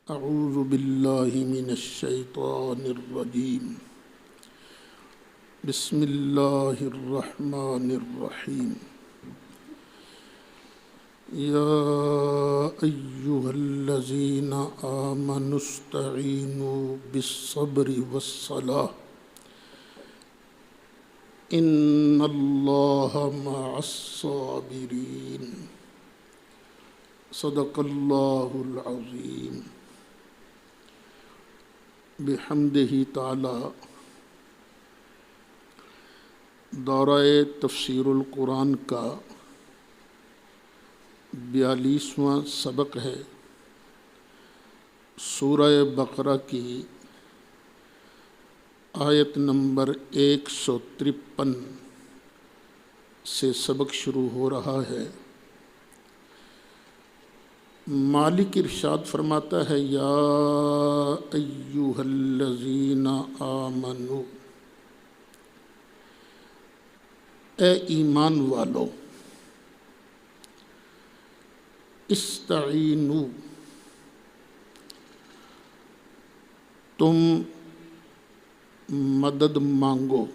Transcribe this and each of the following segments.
اعوذ باللہ من الشیطان الرجیم بسم اللہ الرحمن الرحیم یا ایہا الذین آمنوا استعینوا بالصبر والصلاة ان اللہ مع الصابرین صدق اللہ العظیم بحمدہ تعالی دورہ تفسیر القرآن کا 42واں سبق ہے۔ سورہ بقرہ کی آیت نمبر 153 سے سبق شروع ہو رہا ہے۔ مالک ارشاد فرماتا ہے یا ایہا الذین آمنو، اے ایمان والو، استعینوا، تم مدد مانگو،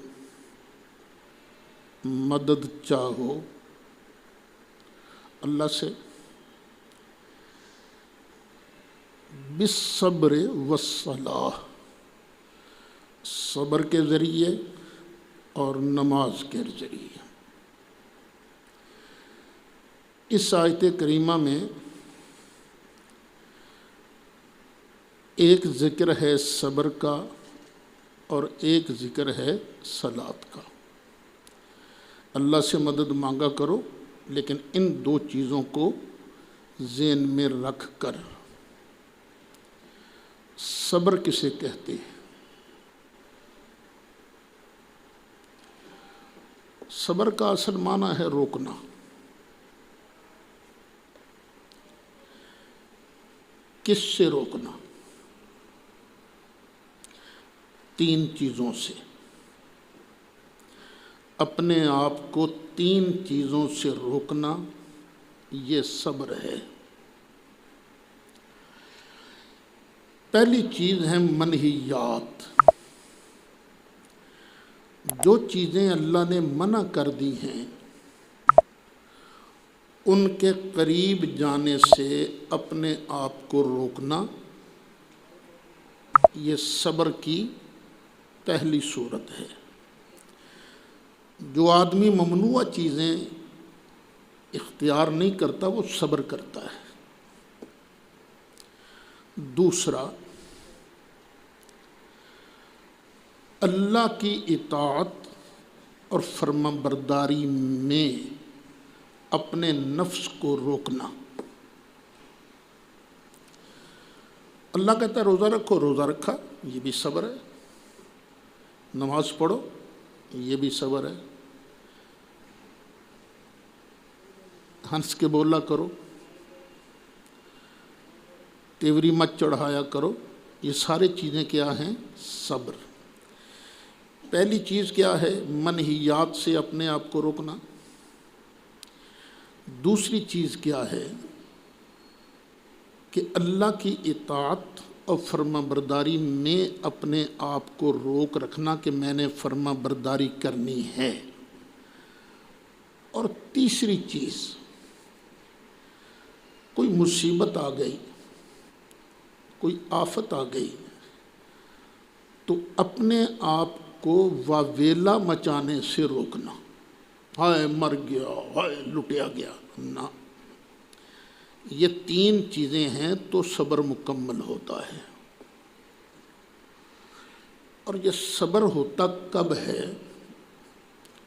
مدد چاہو اللہ سے، بالصبر والصلاة، صبر کے ذریعے اور نماز کے ذریعے۔ اس آیت کریمہ میں ایک ذکر ہے صبر کا اور ایک ذکر ہے صلاۃ کا۔ اللہ سے مدد مانگا کرو، لیکن ان دو چیزوں کو ذہن میں رکھ کر۔ صبر کسے کہتے ہیں؟ صبر کا اصل معنی ہے روکنا۔ کس سے روکنا؟ تین چیزوں سے۔ اپنے آپ کو تین چیزوں سے روکنا، یہ صبر ہے۔ پہلی چیز ہے منہیات، جو چیزیں اللہ نے منع کر دی ہیں ان کے قریب جانے سے اپنے آپ کو روکنا، یہ صبر کی پہلی صورت ہے۔ جو آدمی ممنوع چیزیں اختیار نہیں کرتا وہ صبر کرتا ہے۔ دوسرا، اللہ کی اطاعت اور فرما برداری میں اپنے نفس کو روکنا۔ اللہ کہتا ہے روزہ رکھو، روزہ رکھا، یہ بھی صبر ہے۔ نماز پڑھو، یہ بھی صبر ہے۔ ہنس کے بولا کرو، تیوری مت چڑھایا کرو، یہ سارے چیزیں کیا ہیں؟ صبر۔ پہلی چیز کیا ہے؟ منہیات سے اپنے آپ کو روکنا۔ دوسری چیز کیا ہے کہ اللہ کی اطاعت اور فرما برداری میں اپنے آپ کو روک رکھنا کہ میں نے فرما برداری کرنی ہے۔ اور تیسری چیز، کوئی مصیبت آ گئی، کوئی آفت آ گئی تو اپنے آپ کو واویلا مچانے سے روکنا، ہائے مر گیا، ہائے لٹیا گیا، نہ۔ یہ تین چیزیں ہیں تو صبر مکمل ہوتا ہے۔ اور یہ صبر ہوتا کب ہے؟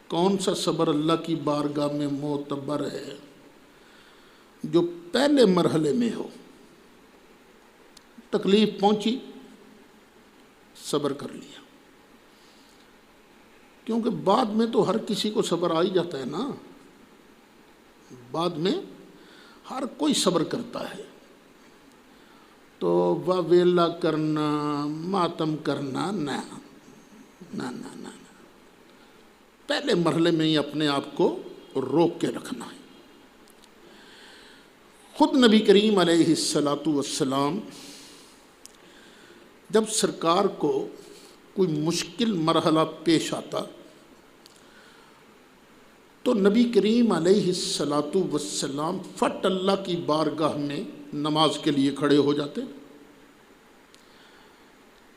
کون سا صبر اللہ کی بارگاہ میں معتبر ہے؟ جو پہلے مرحلے میں ہو، تکلیف پہنچی، صبر کر لیا۔ کیونکہ بعد میں تو ہر کسی کو صبر آ ہی جاتا ہے نا، بعد میں ہر کوئی صبر کرتا ہے۔ تو واویلا کرنا، ماتم کرنا، نہ نہ نہ نہ، پہلے مرحلے میں ہی اپنے آپ کو روک کے رکھنا ہے۔ خود نبی کریم علیہ الصلاۃ والسلام جب سرکار کو کوئی مشکل مرحلہ پیش آتا تو نبی کریم علیہ الصلاۃ والسلام فٹ اللہ کی بارگاہ میں نماز کے لیے کھڑے ہو جاتے،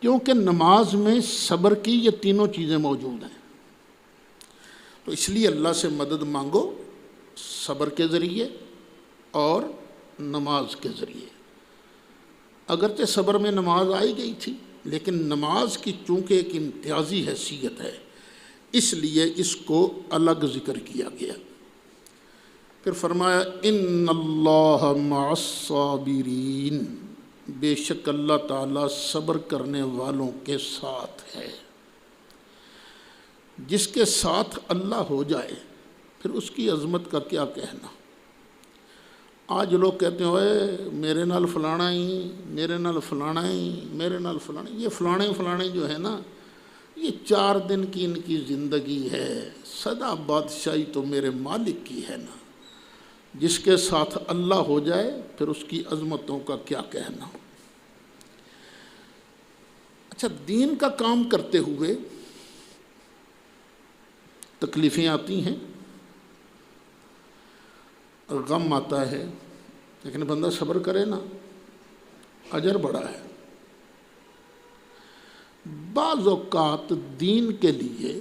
کیونکہ نماز میں صبر کی یہ تینوں چیزیں موجود ہیں۔ تو اس لیے اللہ سے مدد مانگو صبر کے ذریعے اور نماز کے ذریعے۔ اگرچہ صبر میں نماز آئی گئی تھی، لیکن نماز کی چونکہ ایک امتیازی حیثیت ہے، اس لیے اس کو الگ ذکر کیا گیا۔ پھر فرمایا ان اللہ مع الصابرین، بے شک اللہ تعالیٰ صبر کرنے والوں کے ساتھ ہے۔ جس کے ساتھ اللہ ہو جائے پھر اس کی عظمت کا کیا کہنا۔ آج لوگ کہتے ہیں اوے میرے نال فلانا ہی، میرے نال فلانا ہی، میرے نال فلانا ہی۔ یہ فلانے جو ہے نا، یہ 4 دن کی ان کی زندگی ہے، سدا بادشاہی تو میرے مالک کی ہے نا۔ جس کے ساتھ اللہ ہو جائے پھر اس کی عظمتوں کا کیا کہنا۔ اچھا، دین کا کام کرتے ہوئے تکلیفیں آتی ہیں، غم آتا ہے، لیکن بندہ صبر کرے نا، اجر بڑا ہے۔ بعض اوقات دین کے لیے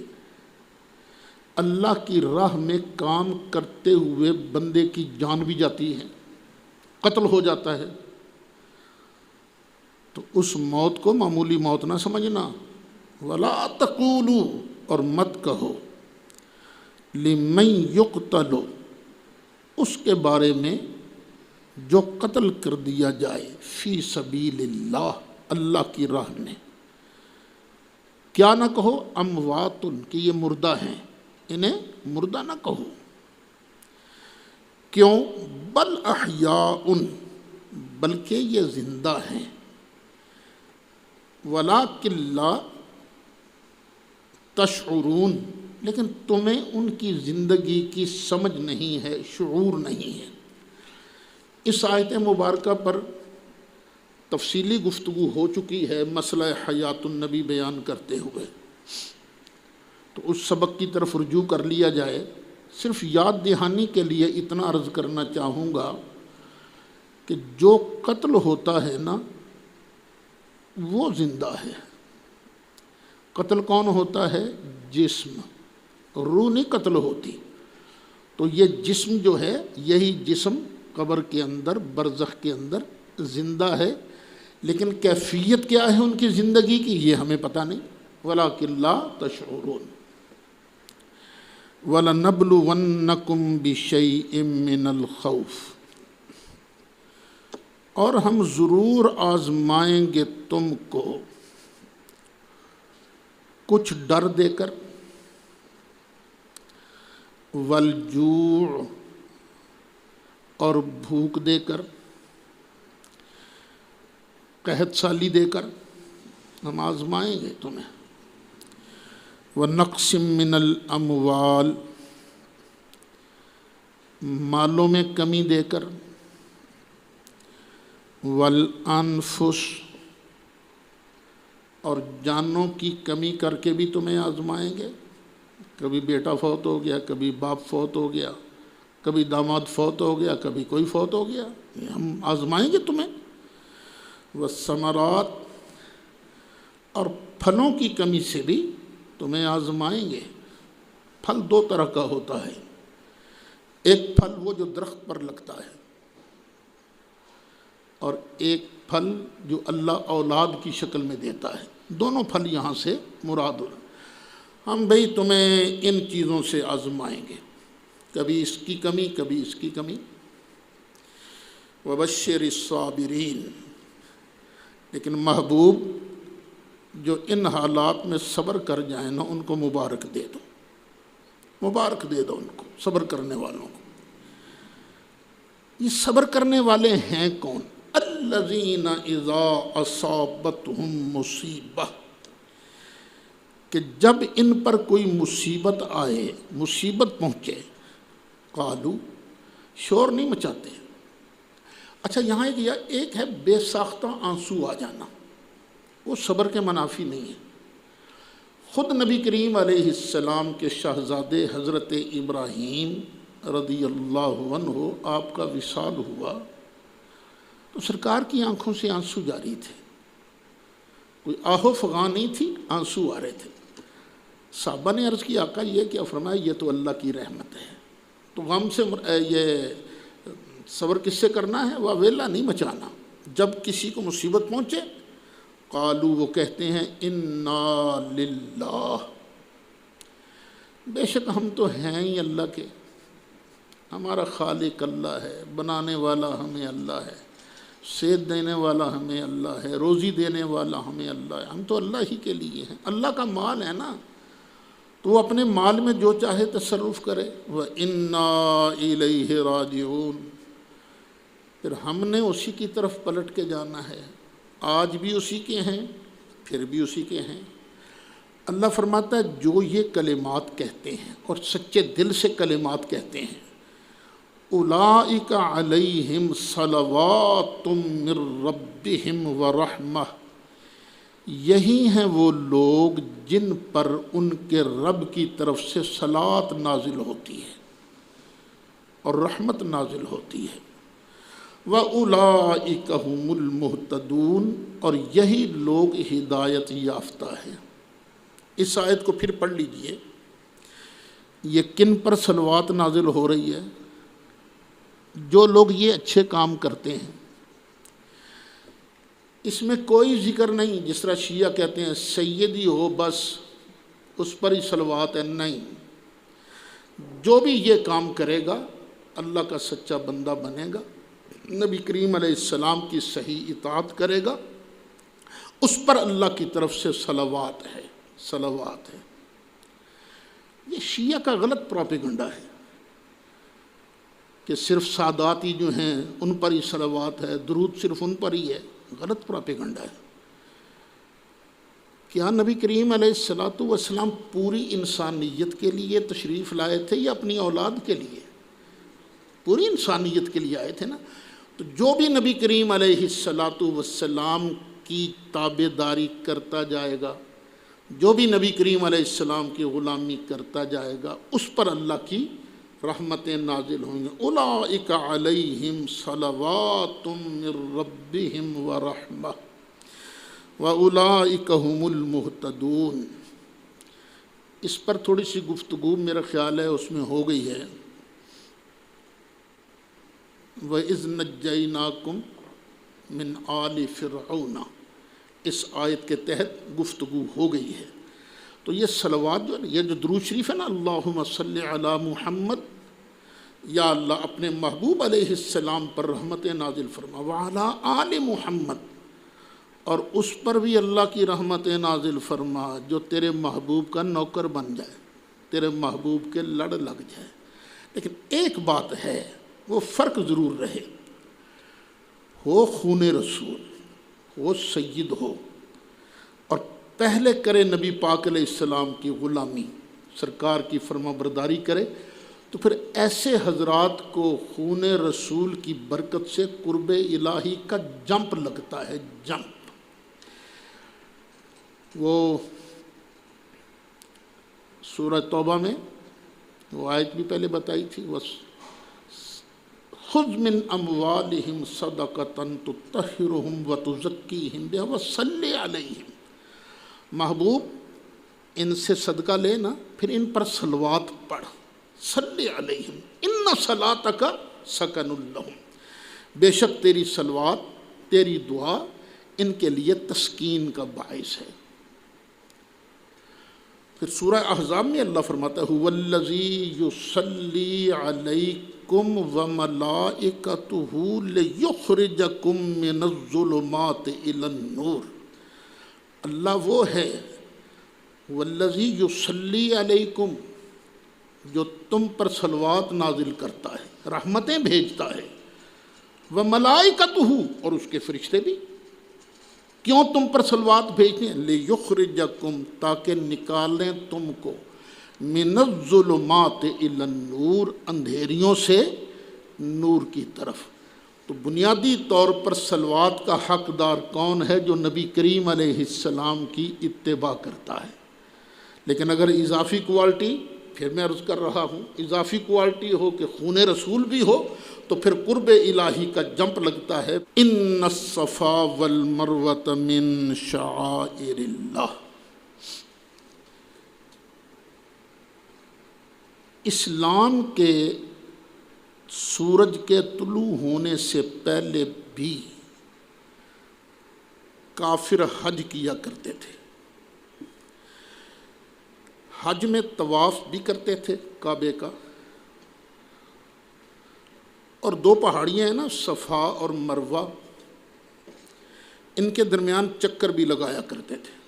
اللہ کی راہ میں کام کرتے ہوئے بندے کی جان بھی جاتی ہے، قتل ہو جاتا ہے، تو اس موت کو معمولی موت نہ سمجھنا۔ وَلَا تَقُولُوا، اور مت کہو، لِمَن يُقْتَلُ، اس کے بارے میں جو قتل کر دیا جائے، فی سبیل اللہ، اللہ کی راہ میں۔ کیا نہ کہو، اموات، کہ یہ مردہ ہیں، انہیں مردہ نہ کہو۔ کیوں؟ بل احیاء، بلکہ یہ زندہ ہیں۔ ولیکن لا تشعرون، لیکن تمہیں ان کی زندگی کی سمجھ نہیں ہے، شعور نہیں ہے۔ اس آیت مبارکہ پر تفصیلی گفتگو ہو چکی ہے مسئلہ حیات النبی بیان کرتے ہوئے، تو اس سبق کی طرف رجوع کر لیا جائے۔ صرف یاد دہانی کے لیے اتنا عرض کرنا چاہوں گا کہ جو قتل ہوتا ہے نا وہ زندہ ہے۔ قتل کون ہوتا ہے؟ جسم، روح نہیں قتل ہوتی۔ تو یہ جسم جو ہے، یہی جسم قبر کے اندر، برزخ کے اندر زندہ ہے، لیکن کیفیت کیا ہے ان کی زندگی کی یہ ہمیں پتہ نہیں۔ وَلَٰكِن لَا تَشْعُرُونَ وَلَنَبْلُوَنَّكُمْ بِشَيْءٍ مِّنَ الْخَوْفِ، اور ہم ضرور آزمائیں گے تم کو کچھ ڈر دے کر، والجوع، اور بھوک دے کر، قحط سالی دے کر ہم آزمائیں گے تمہیں۔ ونقص من الاموال، مالوں میں کمی دے کر، والانفس، اور جانوں کی کمی کر کے بھی تمہیں آزمائیں گے۔ کبھی بیٹا فوت ہو گیا، کبھی باپ فوت ہو گیا، کبھی داماد فوت ہو گیا، کبھی کوئی فوت ہو گیا، یہ ہم آزمائیں گے تمہیں۔ والثمرات، اور پھلوں کی کمی سے بھی تمہیں آزمائیں گے۔ پھل 2 طرح کا ہوتا ہے، ایک پھل وہ جو درخت پر لگتا ہے، اور ایک پھل جو اللہ اولاد کی شکل میں دیتا ہے۔ دونوں پھل یہاں سے مراد ہو۔ ہم بھئی تمہیں ان چیزوں سے آزمائیں گے، کبھی اس کی کمی، کبھی اس کی کمی۔ وبشر الصابرین، لیکن محبوب جو ان حالات میں صبر کر جائیں نا، ان کو مبارک دے دو، مبارک دے دو ان کو، صبر کرنے والوں کو۔ یہ صبر کرنے والے ہیں کون؟ الذین اذا اصابتہم مصیبہ، کہ جب ان پر کوئی مصیبت آئے، مصیبت پہنچے، قالو، شور نہیں مچاتے۔ اچھا، یہاں ایک ہے بے ساختہ آنسو آ جانا، وہ صبر کے منافی نہیں ہے۔ خود نبی کریم علیہ السلام کے شہزادے حضرت ابراہیم رضی اللہ عنہ آپ کا وصال ہوا تو سرکار کی آنکھوں سے آنسو جاری تھے، کوئی آہو فغاں نہیں تھی، آنسو آ رہے تھے۔ صحابہ نے عرض کی آقا یہ کیا؟ فرمایا یہ تو اللہ کی رحمت ہے۔ تو غم سے یہ صبر کس سے کرنا ہے؟ واویلا نہیں مچانا۔ جب کسی کو مصیبت پہنچے قالو، وہ کہتے ہیں انا للہ، بے شک ہم تو ہیں ہی اللہ کے، ہمارا خالق اللہ ہے، بنانے والا ہمیں اللہ ہے، صحت دینے والا ہمیں اللہ ہے، روزی دینے والا ہمیں اللہ ہے، ہم تو اللہ ہی کے لیے ہیں۔ اللہ کا مال ہے نا، تو وہ اپنے مال میں جو چاہے تصرف کرے۔ وَإِنَّا إِلَيْهِ رَاجِعُونَ، پھر ہم نے اسی کی طرف پلٹ کے جانا ہے، آج بھی اسی کے ہیں، پھر بھی اسی کے ہیں۔ اللہ فرماتا ہے جو یہ کلمات کہتے ہیں اور سچے دل سے کلمات کہتے ہیں، اولئک علیہم صلوات من ربہم ورحمہ، یہی ہیں وہ لوگ جن پر ان کے رب کی طرف سے صلاۃ نازل ہوتی ہے اور رحمت نازل ہوتی ہے۔ وَأُولَئِكَ هُمُ الْمُهْتَدُونَ، اور یہی لوگ ہدایت یافتہ ہیں۔ اس آیت کو پھر پڑھ لیجئے، یہ کن پر صلوات نازل ہو رہی ہے؟ جو لوگ یہ اچھے کام کرتے ہیں۔ اس میں کوئی ذکر نہیں جس طرح شیعہ کہتے ہیں سیدی ہو بس اس پر ہی صلوات ہے، نہیں، جو بھی یہ کام کرے گا اللہ کا سچا بندہ بنے گا، نبی کریم علیہ السلام کی صحیح اطاعت کرے گا، اس پر اللہ کی طرف سے صلوات ہے، صلوات ہے۔ یہ شیعہ کا غلط پروپیگنڈا ہے کہ صرف سادات ہی جو ہیں ان پر ہی صلوات ہے، درود صرف ان پر ہی ہے، غلط پروپیگنڈا ہے۔ کیا نبی کریم علیہ السلام پوری انسانیت کے لیے تشریف لائے تھے یا اپنی اولاد کے لیے؟ پوری انسانیت کے لیے آئے تھے نا۔ تو جو بھی نبی کریم علیہ السلام کی تابع داری کرتا جائے گا، جو بھی نبی کریم علیہ السلام کی غلامی کرتا جائے گا، اس پر اللہ کی رحمتیں نازل ہوں گی۔ اولئک علیہم صلوات من ربہم ورحمہ واولئک هم المہتدون۔ اس پر تھوڑی سی گفتگو میرا خیال ہے اس میں ہو گئی ہے۔ وَإِذْ نَجَّيْنَاكُمْ مِنْ آلِ فِرْعَوْنَ، اس آیت کے تحت گفتگو ہو گئی ہے۔ تو یہ صلوات جو ہے، یہ جو درود شریف ہے نا، اللہم صلی علی محمد، یا اللہ اپنے محبوب علیہ السلام پر رحمت نازل فرما، وعلی آل محمد، اور اس پر بھی اللہ کی رحمت نازل فرما جو تیرے محبوب کا نوکر بن جائے، تیرے محبوب کے لڑ لگ جائے۔ لیکن ایک بات ہے، وہ فرق ضرور رہے، ہو خون رسول، ہو سید ہو، اور پہلے کرے نبی پاک علیہ السلام کی غلامی، سرکار کی فرما برداری کرے، تو پھر ایسے حضرات کو خون رسول کی برکت سے قرب الہی کا جمپ لگتا ہے، جمپ۔ وہ سورہ توبہ میں وہ آیت بھی پہلے بتائی تھی، خُذْ مِنْ أَمْوَالِهِمْ صَدَقَةً تُطَهِّرُهُمْ وَتُزَكِّيهِمْ بِهَا وَصَلِّ عَلَيْهِمْ، محبوب ان سے صدقہ لینا، پھر ان پر صلوات پڑھ، صلی علیہم ان صلاتک سکن لہم، بے شک تیری صلوات، تیری دعا ان کے لیے تسکین کا باعث ہے۔ پھر سورہ احزاب میں اللہ فرماتا ہے هُوَ الَّذِي يُصَلِّي عَلَيْكُمْ وَمَلَائِكَتُهُ لِيُخْرِجَكُمْ مِنَ الظُّلُمَاتِ إِلَى النُّورِ، اللہ وہ ہے وَالَّذِي يُصَلِّي عَلَيْكُمْ، جو تم پر صلوات نازل کرتا ہے، رحمتیں بھیجتا ہے، وَمَلَائِكَتُهُ، اور اس کے فرشتے بھی۔ کیوں تم پر صلوات بھیجتے ہیں؟ لِيُخْرِجَكُمْ، تاکہ نکالیں تم کو، مِنَ الظُّلُمَاتِ إِلَى النُّورِ، اندھیریوں سے نور کی طرف۔ تو بنیادی طور پر صلوات کا حقدار کون ہے؟ جو نبی کریم علیہ السلام کی اتباع کرتا ہے۔ لیکن اگر اضافی کوالٹی، پھر میں عرض کر رہا ہوں، اضافی کوالٹی ہو کہ خون رسول بھی ہو، تو پھر قرب الہی کا جمپ لگتا ہے۔ ان الصفا والمروۃ من شعائر اللہ۔ اسلام کے سورج کے طلوع ہونے سے پہلے بھی کافر حج کیا کرتے تھے۔ حج میں طواف بھی کرتے تھے کعبے کا، اور دو پہاڑیاں ہیں نا، صفا اور مروہ، ان کے درمیان چکر بھی لگایا کرتے تھے۔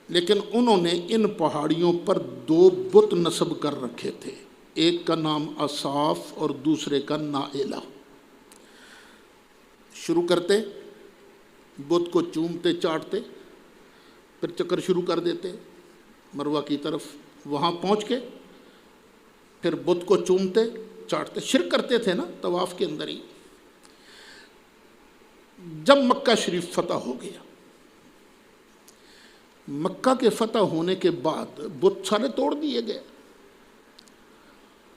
لیکن انہوں نے ان پہاڑیوں پر دو بت نصب کر رکھے تھے، ایک کا نام اصاف اور دوسرے کا نائلہ۔ شروع کرتے، بت کو چومتے چاٹتے، پھر چکر شروع کر دیتے مروہ کی طرف، وہاں پہنچ کے پھر بت کو چومتے چاٹتے، شرک کرتے تھے نا طواف کے اندر ہی۔ جب مکہ شریف فتح ہو گیا، مکہ کے فتح ہونے کے بعد بت سارے توڑ دیے گئے،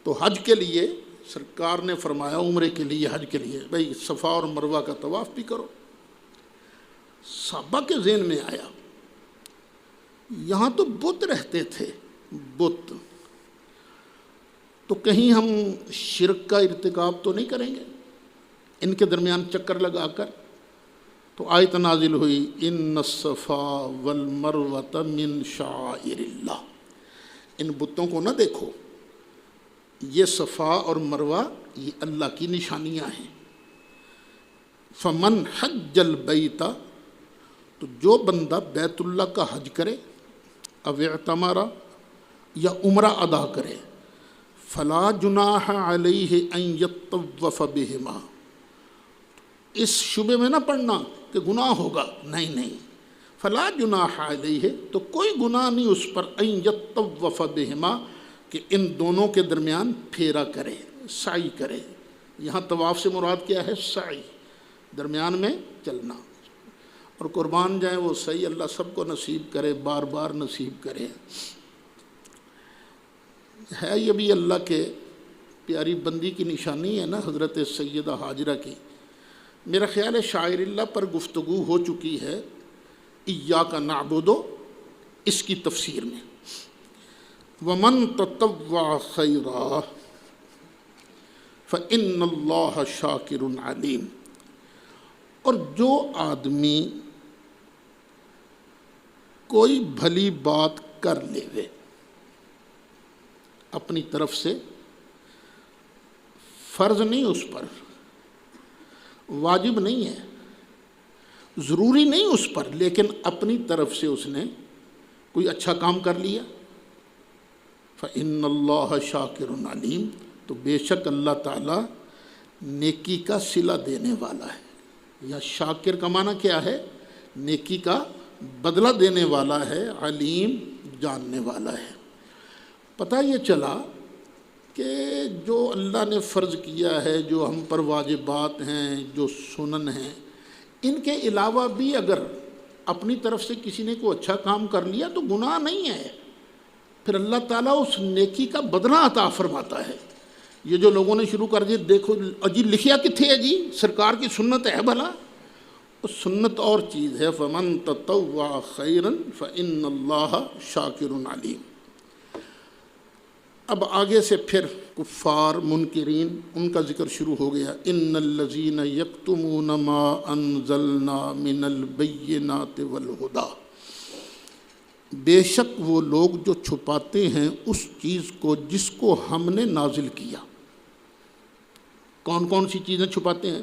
تو حج کے لیے سرکار نے فرمایا، عمرے کے لیے، حج کے لیے، بھئی صفا اور مروہ کا طواف بھی کرو۔ صحابہ کے ذہن میں آیا، یہاں تو بت رہتے تھے، بت، تو کہیں ہم شرک کا ارتکاب تو نہیں کریں گے ان کے درمیان چکر لگا کر؟ تو آیت نازل ہوئی، ان الصفا والمروۃ من شعائر اللہ۔ ان بتوں کو نہ دیکھو، یہ صفا اور مروہ یہ اللہ کی نشانیاں ہیں۔ فمن حج البیت، تو جو بندہ بیت اللہ کا حج کرے، او اعتمر، یا عمرہ ادا کرے، فلا جناح علیہ ان یطوف بہما۔ اس شبے میں نہ پڑنا کہ گناہ ہوگا، نہیں نہیں، فلا جناح علیہ، تو کوئی گناہ نہیں اس پر، ان یطوف بہما، کہ ان دونوں کے درمیان پھیرا کرے، سعی کرے۔ یہاں طواف سے مراد کیا ہے؟ سعی، درمیان میں چلنا۔ اور قربان جائیں وہ صحیح، اللہ سب کو نصیب کرے، بار بار نصیب کرے۔ ہے یہ بھی اللہ کے پیاری بندی کی نشانی ہے نا، حضرت سیدہ ہاجرہ کی۔ میرا خیال ہے شاعر اللہ پر گفتگو ہو چکی ہے، ایاک نعبد، اس کی تفسیر میں۔ وَمَن تَطَوَّعَ خَيْرًا فَإِنَّ اللَّهَ شَاكِرٌ عَلِيمٌ۔ اور جو آدمی کوئی بھلی بات کر لے اپنی طرف سے، فرض نہیں اس پر، واجب نہیں ہے، ضروری نہیں اس پر، لیکن اپنی طرف سے اس نے کوئی اچھا کام کر لیا، فَإِنَّ اللَّهَ شَاكِرٌ عَلِيمٌ، تو بے شک اللہ تعالیٰ نیکی کا صلہ دینے والا ہے۔ یا شاکر کا معنی کیا ہے؟ نیکی کا بدلہ دینے والا ہے، علیم جاننے والا ہے۔ پتہ یہ چلا کہ جو اللہ نے فرض کیا ہے، جو ہم پر واجبات ہیں، جو سنن ہیں، ان کے علاوہ بھی اگر اپنی طرف سے کسی نے کوئی اچھا کام کر لیا تو گناہ نہیں ہے، پھر اللہ تعالیٰ اس نیکی کا بدلہ عطا فرماتا ہے۔ یہ جو لوگوں نے شروع کر دیا، دیکھو اجی لکھیا کتھے ہے جی، سرکار کی سنت ہے بھلا، وہ سنت اور چیز ہے۔ فمن تطوع خیرا فإن اللہ شاکر علیم۔ اب آگے سے پھر کفار منکرین ان کا ذکر شروع ہو گیا۔ ان الذین یکتمون ما انزلنا من البینات والہدی، بے شک وہ لوگ جو چھپاتے ہیں اس چیز کو جس کو ہم نے نازل کیا۔ کون کون سی چیزیں چھپاتے ہیں؟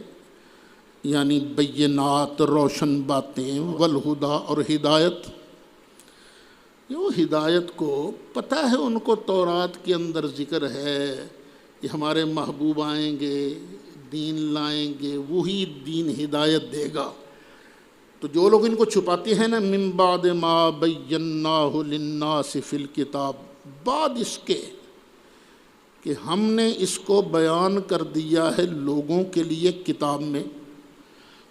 یعنی بینات، روشن باتیں، والہدی، اور ہدایت۔ وہ ہدایت کو پتہ ہے، ان کو تورات کے اندر ذکر ہے کہ ہمارے محبوب آئیں گے، دین لائیں گے، وہی دین ہدایت دے گا۔ تو جو لوگ ان کو چھپاتے ہیں نا، من بعد ما بیناہ للناس فی الکتاب، بعد اس کے کہ ہم نے اس کو بیان کر دیا ہے لوگوں کے لیے کتاب میں،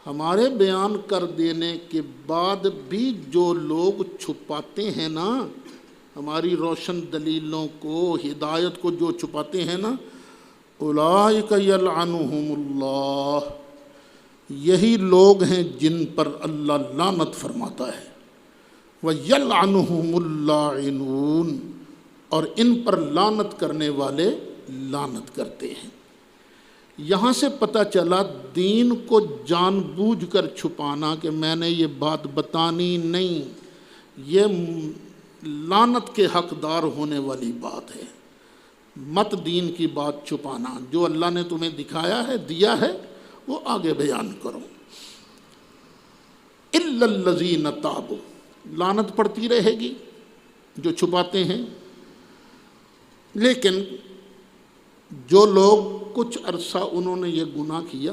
ہمارے بیان کر دینے کے بعد بھی جو لوگ چھپاتے ہیں نا ہماری روشن دلیلوں کو، ہدایت کو جو چھپاتے ہیں نا، اولئک یلعنہم اللہ، یہی لوگ ہیں جن پر اللہ لعنت فرماتا ہے، وَيَلْعَنُهُمُ اللَّاعِنُونَ، اور ان پر لعنت کرنے والے لعنت کرتے ہیں۔ یہاں سے پتہ چلا دین کو جان بوجھ کر چھپانا کہ میں نے یہ بات بتانی نہیں، یہ لعنت کے حقدار ہونے والی بات ہے۔ مت دین کی بات چھپانا، جو اللہ نے تمہیں دکھایا ہے، دیا ہے، وہ آگے بیان کرو۔ إِلَّا الَّذِينَ تَابُوا، لعنت پڑتی رہے گی جو چھپاتے ہیں، لیکن جو لوگ کچھ عرصہ انہوں نے یہ گناہ کیا،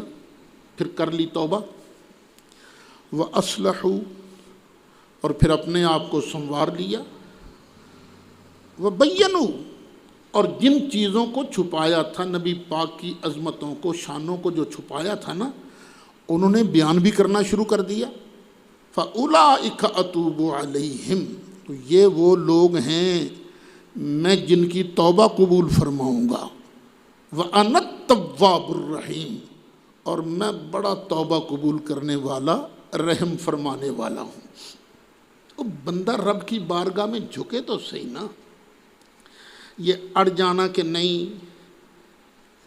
پھر کر لی توبہ، وَأَصْلَحُوا، اور پھر اپنے آپ کو سنوار لیا، وَبَيَّنُوا، اور جن چیزوں کو چھپایا تھا، نبی پاک کی عظمتوں کو، شانوں کو جو چھپایا تھا نا، انہوں نے بیان بھی کرنا شروع کر دیا، فَأُولَئِكَ أَتُوبُ عَلَيْهِمْ، تو یہ وہ لوگ ہیں میں جن کی توبہ قبول فرماؤں گا، وَأَنَا التَّوَّابُ الرَّحِيمُ، اور میں بڑا توبہ قبول کرنے والا، رحم فرمانے والا ہوں۔ تو بندہ رب کی بارگاہ میں جھکے تو صحیح نا، یہ اڑ جانا کہ نہیں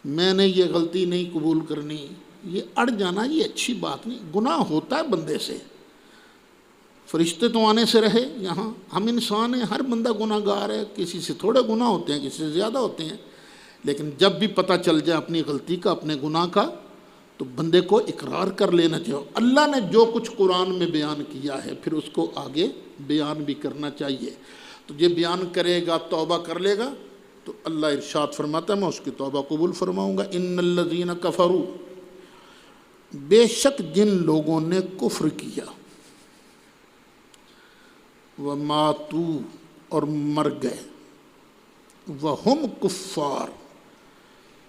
میں نے یہ غلطی نہیں قبول کرنی، یہ اڑ جانا یہ اچھی بات نہیں۔ گناہ ہوتا ہے بندے سے، فرشتے تو آنے سے رہے یہاں، ہم انسان ہیں، ہر بندہ گناہ گار ہے، کسی سے تھوڑے گناہ ہوتے ہیں، کسی سے زیادہ ہوتے ہیں، لیکن جب بھی پتہ چل جائے اپنی غلطی کا، اپنے گناہ کا، تو بندے کو اقرار کر لینا چاہیے۔ اللہ نے جو کچھ قرآن میں بیان کیا ہے پھر اس کو آگے بیان بھی کرنا چاہیے۔ تو یہ بیان کرے گا، توبہ کر لے گا، تو اللہ ارشاد فرماتا ہے میں اس کی توبہ قبول فرماؤں گا۔ ان الذین کفروا، بے شک جن لوگوں نے کفر کیا، وماتوا، اور مر گئے، وہم کفار،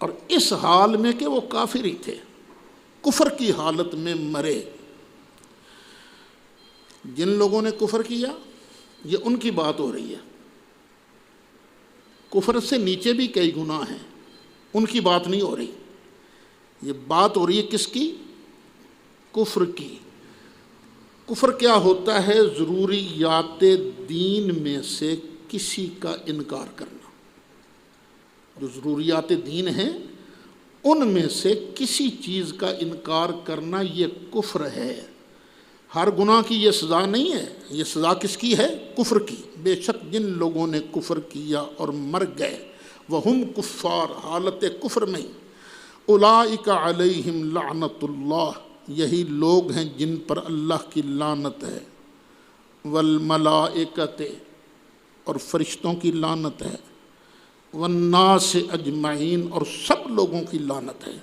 اور اس حال میں کہ وہ کافر ہی تھے، کفر کی حالت میں مرے۔ جن لوگوں نے کفر کیا یہ ان کی بات ہو رہی ہے، کفر سے نیچے بھی کئی گناہ ہیں، ان کی بات نہیں ہو رہی، یہ بات ہو رہی ہے کس کی؟ کفر کی۔ کفر کیا ہوتا ہے؟ ضروریات دین میں سے کسی کا انکار کرنا۔ جو ضروریات دین ہیں ان میں سے کسی چیز کا انکار کرنا یہ کفر ہے۔ ہر گناہ کی یہ سزا نہیں ہے، یہ سزا کس کی ہے؟ کفر کی۔ بے شک جن لوگوں نے کفر کیا اور مر گئے، وہم کفار، حالت کفر میں، اولئک علیہم لعنت اللہ، یہی لوگ ہیں جن پر اللہ کی لعنت ہے، والملائکۃ، اور فرشتوں کی لعنت ہے، والناس اجمعین، اور سب لوگوں کی لعنت ہے،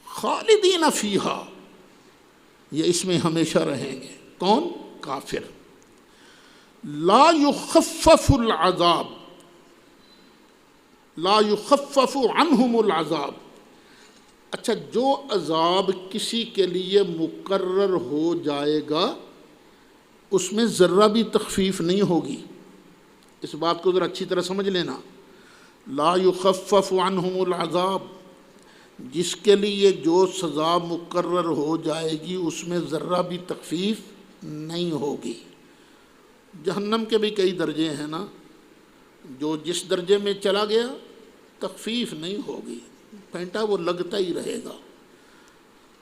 خالدین فیہا، یہ اس میں ہمیشہ رہیں گے۔ کون؟ کافر۔ لا یخفف العذاب، لا یخفف عنہم العذاب، اچھا جو عذاب کسی کے لیے مقرر ہو جائے گا اس میں ذرہ بھی تخفیف نہیں ہوگی، اس بات کو ذرا اچھی طرح سمجھ لینا۔ لا یخفف عنہم العذاب، جس کے لیے جو سزا مقرر ہو جائے گی اس میں ذرہ بھی تخفیف نہیں ہوگی۔ جہنم کے بھی کئی درجے ہیں نا، جو جس درجے میں چلا گیا تخفیف نہیں ہوگی، پینٹا وہ لگتا ہی رہے گا۔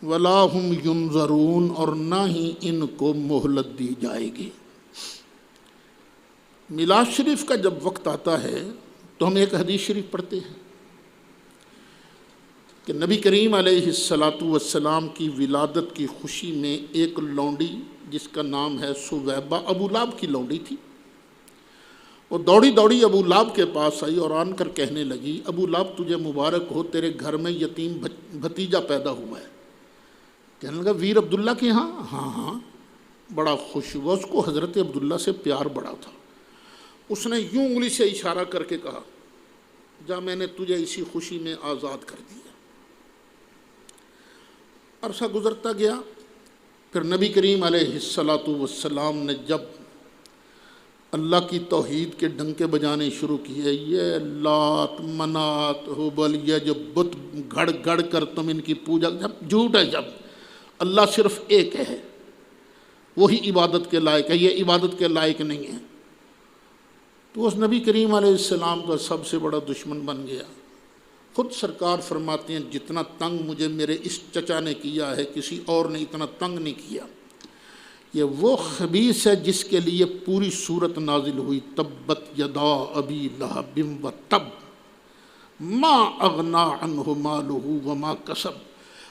ولا ہم ینظرون، اور نہ ہی ان کو مہلت دی جائے گی۔ میلاد شریف کا جب وقت آتا ہے تو ہم ایک حدیث شریف پڑھتے ہیں کہ نبی کریم علیہ السلام کی ولادت کی خوشی میں ایک لونڈی جس کا نام ہے سویبہ، ابو لہب کی لونڈی تھی، وہ دوڑی دوڑی ابو لہب کے پاس آئی اور آن کر کہنے لگی، ابو لہب تجھے مبارک ہو، تیرے گھر میں یتیم بھتیجا پیدا ہوا ہے۔ کہنے لگا ویر عبداللہ کے ہاں؟ ہاں ہاں۔ بڑا خوش ہوا، اس کو حضرت عبداللہ سے پیار بڑا تھا۔ اس نے یوں انگلی سے اشارہ کر کے کہا جا میں نے تجھے اسی خوشی میں آزاد کر دیا۔ عرصہ گزرتا گیا، پھر نبی کریم علیہ الصلاۃ والسلام نے جب اللہ کی توحید کے ڈنکے بجانے شروع کیے، یہ لات منات ہبل، یہ جو بت گھڑ گھڑ کر تم ان کی پوجا، جب جھوٹ ہے، جب اللہ صرف ایک ہے، وہی عبادت کے لائق ہے، یہ عبادت کے لائق نہیں ہے، تو اس نبی کریم علیہ السلام کا سب سے بڑا دشمن بن گیا۔ خود سرکار فرماتے ہیں جتنا تنگ مجھے میرے اس چچا نے کیا ہے کسی اور نے اتنا تنگ نہیں کیا۔ یہ وہ خبیث ہے جس کے لیے پوری سورت نازل ہوئی، تبت یدا ابی لہب و تب ما اغنا عنہ مالہ وما کسب۔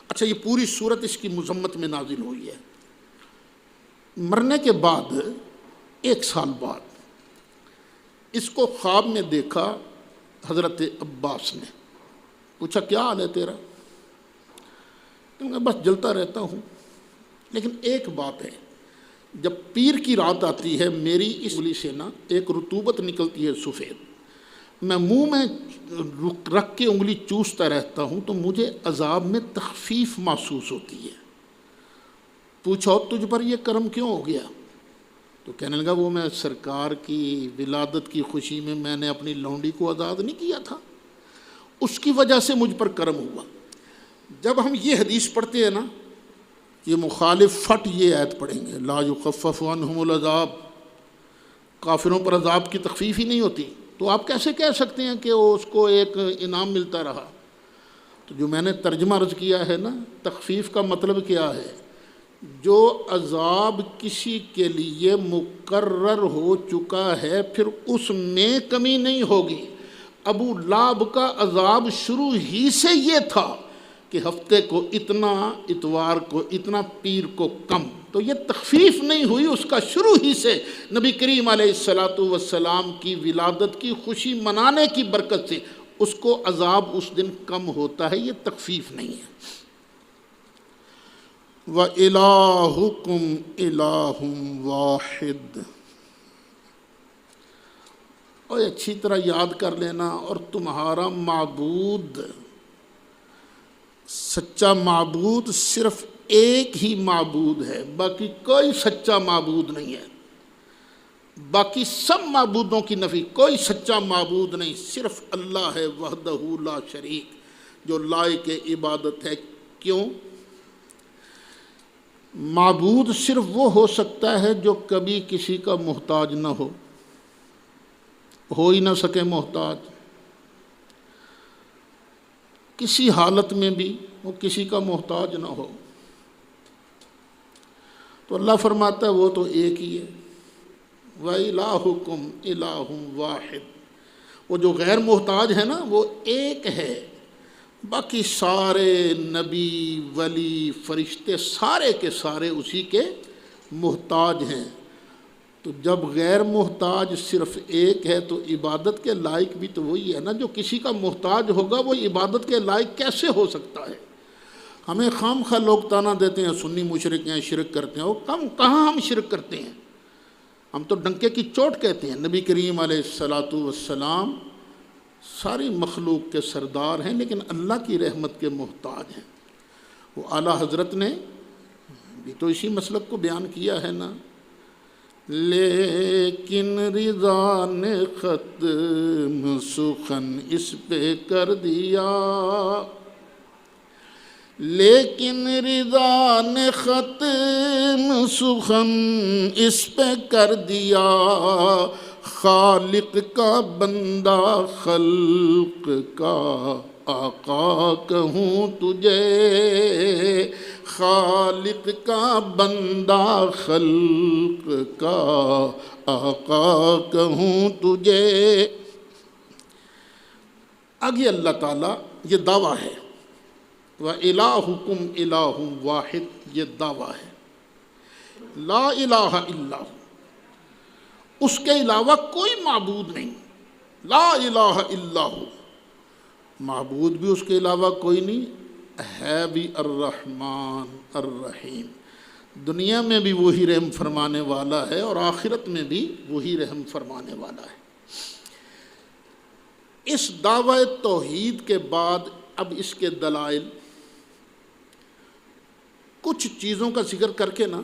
اچھا، یہ پوری سورت اس کی مذمت میں نازل ہوئی ہے۔ مرنے کے بعد 1 سال بعد اس کو خواب میں دیکھا حضرت عباس نے، پوچھا کیا حال ہے تیرا؟ بس جلتا رہتا ہوں، لیکن ایک بات ہے، جب پیر کی رات آتی ہے میری اس انگلی سے نا ایک رطوبت نکلتی ہے سفید، میں منہ میں رکھ کے انگلی چوستا رہتا ہوں تو مجھے عذاب میں تخفیف محسوس ہوتی ہے۔ پوچھو تجھ پر یہ کرم کیوں ہو گیا؟ تو کہنے لگا وہ میں سرکار کی ولادت کی خوشی میں نے اپنی لونڈی کو آزاد نہیں کیا تھا، اس کی وجہ سے مجھ پر کرم ہوا۔ جب ہم یہ حدیث پڑھتے ہیں نا، یہ مخالف فٹ یہ آیت پڑھیں گے، لا یخفف عنہم العذاب، کافروں پر عذاب کی تخفیف ہی نہیں ہوتی، تو آپ کیسے کہہ سکتے ہیں کہ اس کو ایک انعام ملتا رہا؟ تو جو میں نے ترجمہ عرض کیا ہے نا، تخفیف کا مطلب کیا ہے؟ جو عذاب کسی کے لیے مقرر ہو چکا ہے پھر اس میں کمی نہیں ہوگی۔ ابو لہب کا عذاب شروع ہی سے یہ تھا کہ ہفتے کو اتنا، اتوار کو اتنا، پیر کو کم، تو یہ تخفیف نہیں ہوئی، اس کا شروع ہی سے نبی کریم علیہ الصلاۃ والسلام کی ولادت کی خوشی منانے کی برکت سے اس کو عذاب اس دن کم ہوتا ہے، یہ تخفیف نہیں ہے۔ وَإِلَٰهُكُمْ إِلَٰهٌ وَاحِدٌ، اور اچھی طرح یاد کر لینا، اور تمہارا معبود، سچا معبود صرف ایک ہی معبود ہے، باقی کوئی سچا معبود نہیں ہے۔ باقی سب معبودوں کی نفی، کوئی سچا معبود نہیں، صرف اللہ ہے وحدہ لا شریک، جو لائق عبادت ہے۔ کیوں؟ معبود صرف وہ ہو سکتا ہے جو کبھی کسی کا محتاج نہ ہو ہی نہ سکے محتاج، کسی حالت میں بھی وہ کسی کا محتاج نہ ہو۔ تو اللہ فرماتا ہے وہ تو ایک ہی ہے، وَإِلَٰهُكُمْ إِلَٰهٌ وَاحِدٌ، وہ جو غیر محتاج ہے نا وہ ایک ہے، باقی سارے نبی ولی فرشتے سارے کے سارے اسی کے محتاج ہیں۔ تو جب غیر محتاج صرف ایک ہے تو عبادت کے لائق بھی تو وہی ہے نا، جو کسی کا محتاج ہوگا وہ عبادت کے لائق کیسے ہو سکتا ہے؟ ہمیں خام خواہ لوگ تانا دیتے ہیں سنی مشرک ہیں، شرک کرتے ہیں، وہ کہاں ہم شرک کرتے ہیں؟ ہم تو ڈنکے کی چوٹ کہتے ہیں۔ نبی کریم علیہ الصلاۃ والسلام ساری مخلوق کے سردار ہیں لیکن اللہ کی رحمت کے محتاج ہیں۔ وہ اعلیٰ حضرت نے بھی تو اسی مسلک کو بیان کیا ہے نا، لیکن رضا نے ختم سخن اس پہ کر دیا، لیکن رضا نے ختم سخن اس پہ کر دیا، خالق کا بندہ خلق کا آقا کہوں تجھے، خالق کا بندہ خلق کا آقا کہوں تجھے۔ آگے اللہ تعالیٰ یہ دعویٰ ہے، وَإِلَٰهُكُمْ إِلَٰهٌ وَاحِدٌ، یہ دعویٰ ہے، لا الہ الا ہو، اس کے علاوہ کوئی معبود نہیں، لا الہ الا ہو، معبود بھی اس کے علاوہ کوئی نہیں، ہے بھی الرحمن الرحیم، دنیا میں بھی وہی رحم فرمانے والا ہے اور آخرت میں بھی وہی رحم فرمانے والا ہے۔ اس دعوی توحید کے بعد اب اس کے دلائل کچھ چیزوں کا ذکر کر کے نا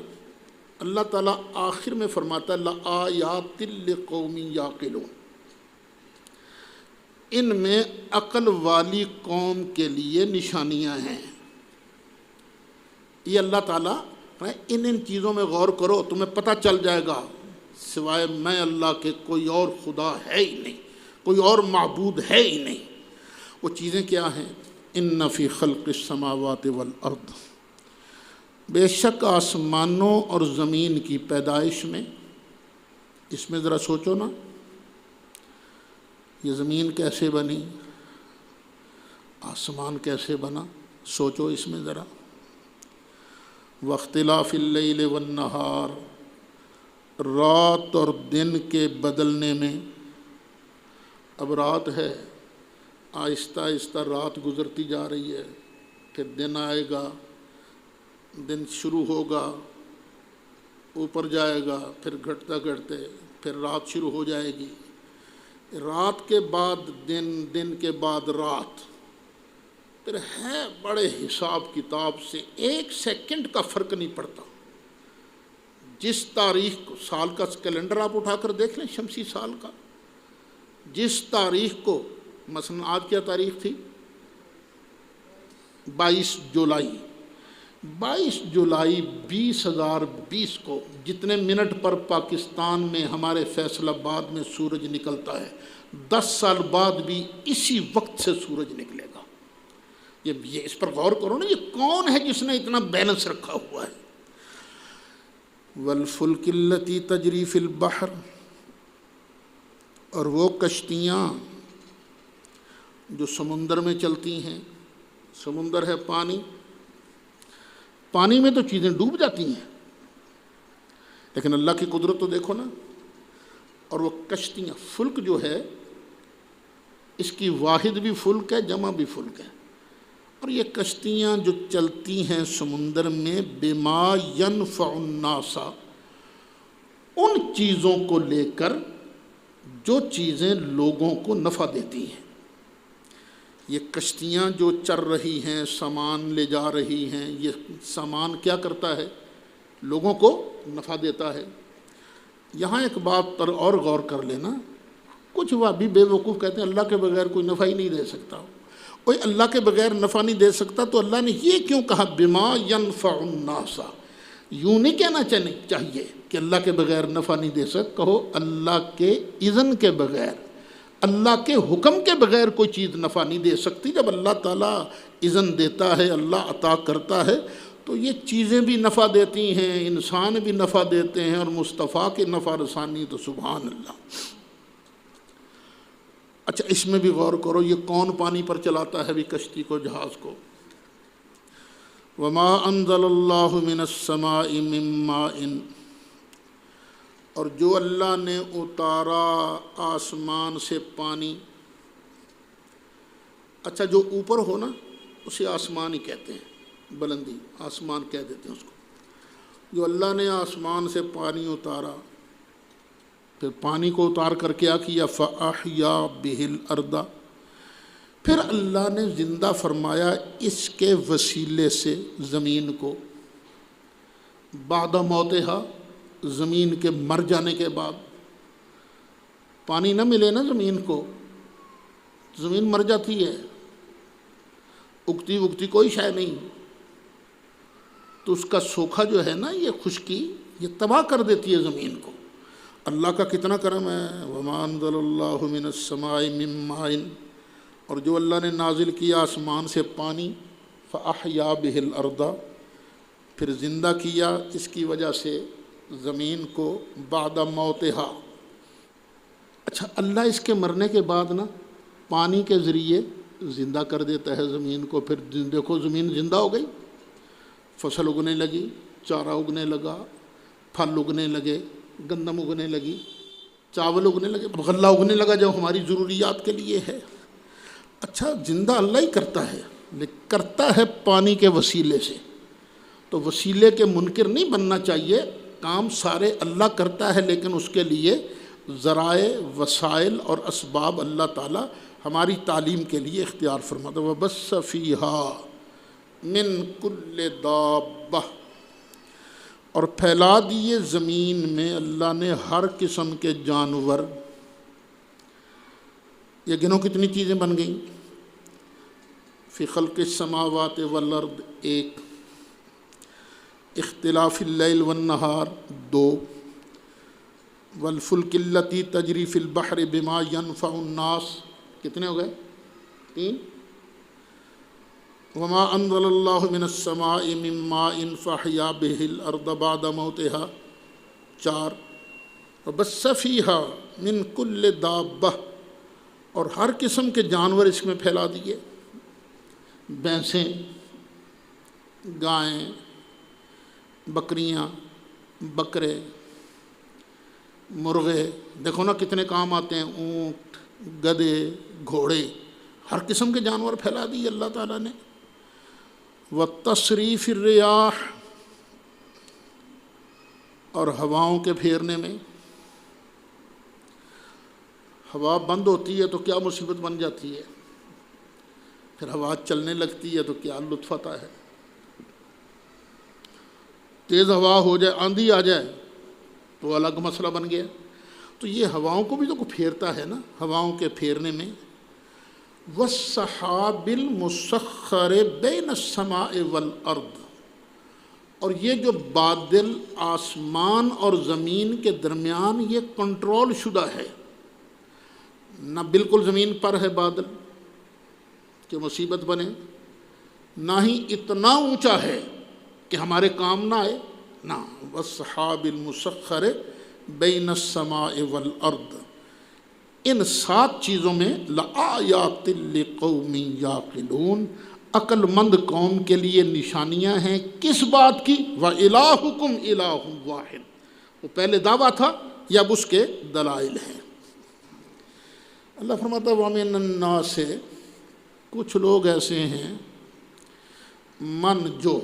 اللہ تعالیٰ آخر میں فرماتا ہے لآیات لقوم یعقلون، ان میں عقل والی قوم کے لیے نشانیاں ہیں۔ یہ اللہ تعالیٰ ان چیزوں میں غور کرو، تمہیں پتہ چل جائے گا سوائے میں اللہ کے کوئی اور خدا ہے ہی نہیں، کوئی اور معبود ہے ہی نہیں۔ وہ چیزیں کیا ہیں؟ ان فی خلق السماوات والارض، بے شک آسمانوں اور زمین کی پیدائش میں، اس میں ذرا سوچو نا، یہ زمین کیسے بنی، آسمان کیسے بنا، سوچو اس میں ذرا۔ واختلاف اللیل والنہار، رات اور دن کے بدلنے میں، اب رات ہے، آہستہ آہستہ رات گزرتی جا رہی ہے، پھر دن آئے گا، دن شروع ہوگا، اوپر جائے گا، پھر گھٹتا گھٹتے پھر رات شروع ہو جائے گی، رات کے بعد دن، دن کے بعد رات، پھر ہے بڑے حساب کتاب سے، ایک سیکنڈ کا فرق نہیں پڑتا۔ جس تاریخ کو، سال کا کیلنڈر آپ اٹھا کر دیکھ لیں شمسی سال کا، جس تاریخ کو، مثلا آج کیا تاریخ تھی؟ 22 جولائی، 22 جولائی 2020 کو جتنے منٹ پر پاکستان میں ہمارے فیصل آباد میں سورج نکلتا ہے، 10 سال بعد بھی اسی وقت سے سورج نکلے گا۔ یہ اس پر غور کرو نا، یہ کون ہے جس نے اتنا بیلنس رکھا ہوا ہے؟ والفلک التی تجری فی البحر، اور وہ کشتیاں جو سمندر میں چلتی ہیں، سمندر ہے پانی، پانی میں تو چیزیں ڈوب جاتی ہیں، لیکن اللہ کی قدرت تو دیکھو نا۔ اور وہ کشتیاں، فلک جو ہے اس کی واحد بھی فلک ہے، جمع بھی فلک ہے، اور یہ کشتیاں جو چلتی ہیں سمندر میں، بما ینفع الناس، ان چیزوں کو لے کر جو چیزیں لوگوں کو نفع دیتی ہیں۔ یہ کشتیاں جو چل رہی ہیں، سامان لے جا رہی ہیں، یہ سامان کیا کرتا ہے؟ لوگوں کو نفع دیتا ہے۔ یہاں ایک بات پر اور غور کر لینا، کچھ وہابی بے وقوف کہتے ہیں اللہ کے بغیر کوئی نفع ہی نہیں دے سکتا۔ کوئی اللہ کے بغیر نفع نہیں دے سکتا تو اللہ نے یہ کیوں کہا بما ینفع الناس؟ یوں نہیں کہنا چاہیے کہ اللہ کے بغیر نفع نہیں دے سکتا، کہو اللہ کے اذن کے بغیر، اللہ کے حکم کے بغیر کوئی چیز نفع نہیں دے سکتی۔ جب اللہ تعالیٰ اذن دیتا ہے، اللہ عطا کرتا ہے، تو یہ چیزیں بھی نفع دیتی ہیں، انسان بھی نفع دیتے ہیں، اور مصطفیٰ کی نفع رسانی تو سبحان اللہ۔ اچھا اس میں بھی غور کرو، یہ کون پانی پر چلاتا ہے بھی کشتی کو، جہاز کو؟ وما انزل اللہ من السماء من ماء، اور جو اللہ نے اتارا آسمان سے پانی۔ اچھا جو اوپر ہو نا اسے آسمان ہی کہتے ہیں، بلندی آسمان کہہ دیتے ہیں اس کو۔ جو اللہ نے آسمان سے پانی اتارا، پھر پانی کو اتار کر کیا کیا؟ فَأَحْيَا بِهِ الْأَرْضَ، پھر اللہ نے زندہ فرمایا اس کے وسیلے سے زمین کو، بعد موتها، زمین کے مر جانے کے بعد۔ پانی نہ ملے نا زمین کو، زمین مر جاتی ہے، اگتی وگتی کوئی شے نہیں، تو اس کا سوکھا جو ہے نا، یہ خشکی، یہ تباہ کر دیتی ہے زمین کو۔ اللہ کا کتنا کرم ہے۔ وما انزل اللہ من السماء من ماء، اور جو اللہ نے نازل کیا آسمان سے پانی، فأحیا بہ الارض، پھر زندہ کیا اس کی وجہ سے زمین کو، بعد موتہا۔ اچھا اللہ اس کے مرنے کے بعد نا پانی کے ذریعے زندہ کر دیتا ہے زمین کو، پھر دیکھو زمین زندہ ہو گئی، فصل اگنے لگی، چارہ اگنے لگا، پھل اگنے لگے، گندم اگنے لگی، چاول اگنے لگے، غلہ اگنے لگا جو ہماری ضروریات کے لیے ہے۔ اچھا زندہ اللہ ہی کرتا ہے، لیکن کرتا ہے پانی کے وسیلے سے، تو وسیلے کے منکر نہیں بننا چاہیے۔ کام سارے اللہ کرتا ہے، لیکن اس کے لیے ذرائع، وسائل اور اسباب اللہ تعالیٰ ہماری تعلیم کے لیے اختیار فرماتا وَبَثَّ فِيهَا مِن كُلِّ دَابَّةٍ، اور پھیلا دیے زمین میں اللہ نے ہر قسم کے جانور۔ یہ گنو کتنی چیزیں بن گئیں؟ فی خلق السماوات والارض 1، اختلاف اللیل والنہار 2، والفلک التی تجری فی البحر بما ینفع الناس کتنے ہو گئے؟ 3، وما انزل اللہ من السماء من ماء فاحیا بہ الارض بعد موتها 4، وبث فیہا من کل دابہ، اور ہر قسم کے جانور اس میں پھیلا دیے، بھینسیں، گائیں، بکریاں، بکرے، مرغے، دیکھو نا کتنے کام آتے ہیں، اونٹ، گدھے، گھوڑے، ہر قسم کے جانور پھیلا دیے اللہ تعالیٰ نے۔ وتصریف الریاح، اور ہواؤں کے پھیرنے میں، ہوا بند ہوتی ہے تو کیا مصیبت بن جاتی ہے، پھر ہوا چلنے لگتی ہے تو کیا لطف آتا ہے، تیز ہوا ہو جائے، آندھی آ جائے تو الگ مسئلہ بن گیا۔ تو یہ ہواؤں کو بھی تو پھیرتا ہے نا، ہواؤں کے پھیرنے میں۔ وَالسَّحَابِ الْمُسَخَّرِ بَيْنَ السَّمَاءِ وَالْأَرْضِ، اور یہ جو بادل آسمان اور زمین کے درمیان یہ کنٹرول شدہ ہے، نہ بالکل زمین پر ہے بادل کہ مصیبت بنے، نہ ہی اتنا اونچا ہے کہ ہمارے کام نہ آئے، نہ۔ وَالسَّحَابِ الْمُسَخَّرِ بَيْنَ السَّمَاءِ وَالْأَرْضِ، ان 7 چیزوں میں لَآيَاتٍ لِقَوْمٍ يَعْقِلُونَ، عقل مند قوم کے لیے نشانیاں ہیں، کس بات کی؟ وَإِلَٰهُكُمْ إِلَٰهٌ وَاحِدٌ، وہ پہلے دعویٰ تھا، یہ اب اس کے دلائل ہیں۔ اللہ فرماتا ہے وَمِنَ النَّاسِ، کچھ لوگ ایسے ہیں، من جو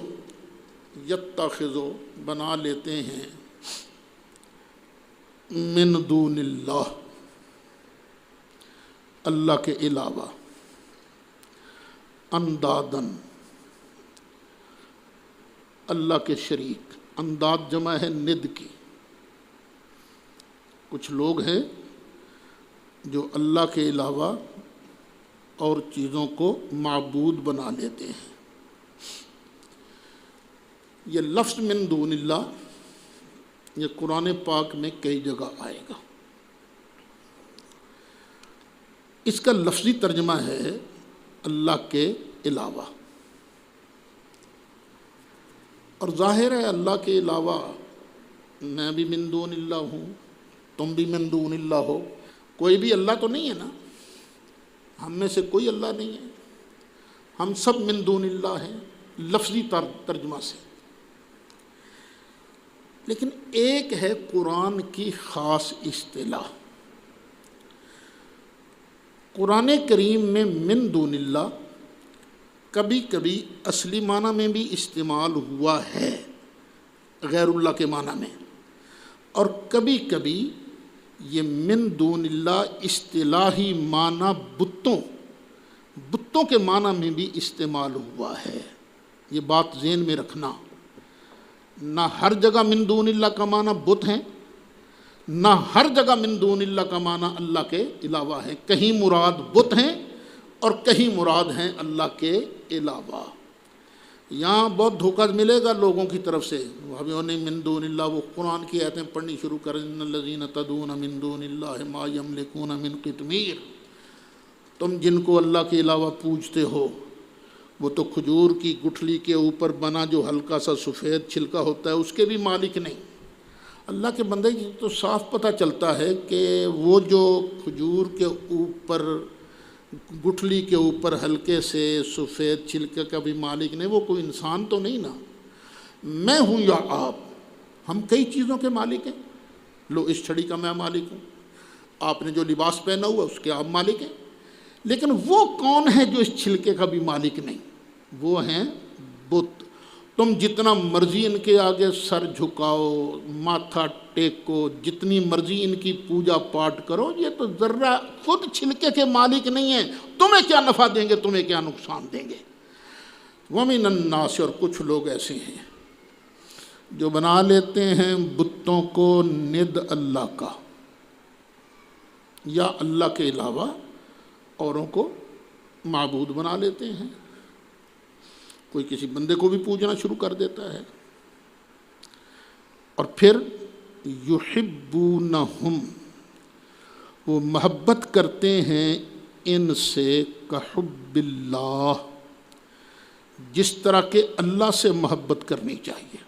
یتخذ بنا لیتے ہیں، من دون اللہ، اللہ کے علاوہ، اندادن، اللہ کے شریک، انداد جمع ہے ند کی۔ کچھ لوگ ہیں جو اللہ کے علاوہ اور چیزوں کو معبود بنا لیتے ہیں۔ یہ لفظ من دون اللہ یہ قرآن پاک میں کئی جگہ آئے گا۔ اس کا لفظی ترجمہ ہے اللہ کے علاوہ، اور ظاہر ہے اللہ کے علاوہ میں بھی من دون اللہ ہوں، تم بھی من دون اللہ ہو، کوئی بھی اللہ تو نہیں ہے نا، ہم میں سے کوئی اللہ نہیں ہے، ہم سب من دون اللہ ہیں لفظی ترجمہ سے۔ لیکن ایک ہے قرآن کی خاص اصطلاح، قرآن کریم میں من دون اللہ کبھی کبھی اصلی معنی میں بھی استعمال ہوا ہے، غیر اللہ کے معنی میں، اور کبھی کبھی یہ من دون اللہ اصطلاحی معنی بتوں کے معنی میں بھی استعمال ہوا ہے۔ یہ بات ذہن میں رکھنا، نہ ہر جگہ من دون اللہ کا معنی بت ہیں، نہ ہر جگہ من دون اللہ کا معنی اللہ کے علاوہ ہے، کہیں مراد بت ہیں اور کہیں مراد ہیں اللہ کے علاوہ۔ یہاں بہت دھوکہ ملے گا لوگوں کی طرف سے، وہ نے من دون اللہ، وہ قرآن کی آیتیں پڑھنی شروع کریں، ان الذین تدعون من دون اللہ ما یملکون من قطمیر، تم جن کو اللہ کے علاوہ پوجتے ہو وہ تو کھجور کی گٹھلی کے اوپر بنا جو ہلکا سا سفید چھلکا ہوتا ہے اس کے بھی مالک نہیں۔ اللہ کے بندے کی تو صاف پتہ چلتا ہے کہ وہ جو کھجور کے اوپر گٹھلی کے اوپر ہلکے سے سفید چھلکے کا بھی مالک نہیں، وہ کوئی انسان تو نہیں نا۔ میں ہوں یا آپ، ہم کئی چیزوں کے مالک ہیں، لو اس چھڑی کا میں مالک ہوں، آپ نے جو لباس پہنا ہوا اس کے آپ مالک ہیں، لیکن وہ کون ہے جو اس چھلکے کا بھی مالک نہیں؟ وہ ہیں بت، تم جتنا مرضی ان کے آگے سر جھکاؤ، ماتھا ٹیکو، جتنی مرضی ان کی پوجا پاٹ کرو، یہ تو ذرہ خود چھلکے کے مالک نہیں ہیں، تمہیں کیا نفع دیں گے، تمہیں کیا نقصان دیں گے۔ وَمِنَ النَّاسِ، اور کچھ لوگ ایسے ہیں جو بنا لیتے ہیں بتوں کو ند اللہ کا، یا اللہ کے علاوہ اوروں کو معبود بنا لیتے ہیں۔ کوئی کسی بندے کو بھی پوجنا شروع کر دیتا ہے، اور پھر یحبونہم، وہ محبت کرتے ہیں ان سے کحب اللہ، جس طرح کہ اللہ سے محبت کرنی چاہیے۔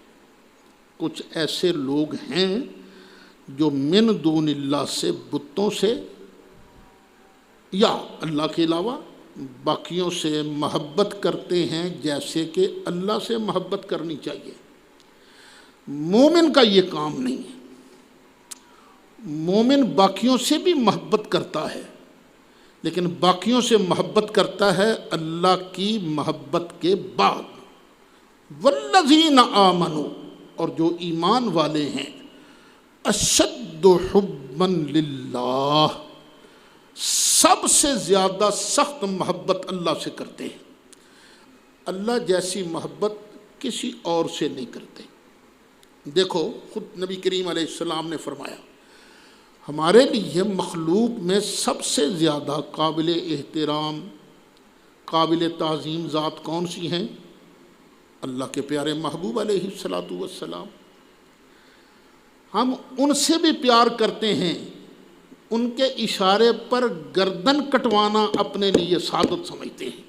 کچھ ایسے لوگ ہیں جو من دون اللہ سے، بتوں سے یا اللہ کے علاوہ باقیوں سے محبت کرتے ہیں جیسے کہ اللہ سے محبت کرنی چاہیے۔ مومن کا یہ کام نہیں ہے۔ مومن باقیوں سے بھی محبت کرتا ہے، لیکن باقیوں سے محبت کرتا ہے اللہ کی محبت کے بعد۔ والذین آمنوا، اور جو ایمان والے ہیں، اشد حبا للہ، سب سے زیادہ سخت محبت اللہ سے کرتے ہیں۔ اللہ جیسی محبت کسی اور سے نہیں کرتے۔ دیکھو خود نبی کریم علیہ السلام نے فرمایا، ہمارے لیے مخلوق میں سب سے زیادہ قابل احترام، قابل تعظیم ذات کون سی ہیں؟ اللہ کے پیارے محبوب علیہ الصلاۃ والسلام۔ ہم ان سے بھی پیار کرتے ہیں، ان کے اشارے پر گردن کٹوانا اپنے لیے سعادت سمجھتے ہیں۔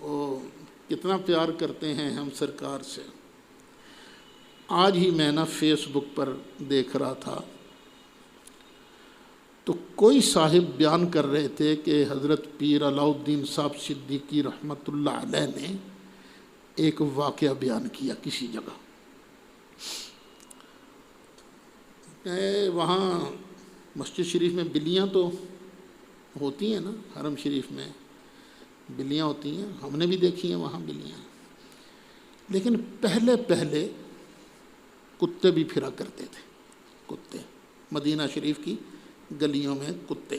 وہ کتنا پیار کرتے ہیں ہم سرکار سے۔ آج ہی میں فیس بک پر دیکھ رہا تھا تو کوئی صاحب بیان کر رہے تھے کہ حضرت پیر علاء الدین صاحب صدیقی رحمۃ اللہ علیہ نے ایک واقعہ بیان کیا کسی جگہ۔ وہاں مسجد شریف میں بلیاں تو ہوتی ہیں نا، حرم شریف میں بلیاں ہوتی ہیں، ہم نے بھی دیکھی ہیں وہاں بلیاں، لیکن پہلے کتے بھی پھرا کرتے تھے۔ کتے مدینہ شریف کی گلیوں میں کتے،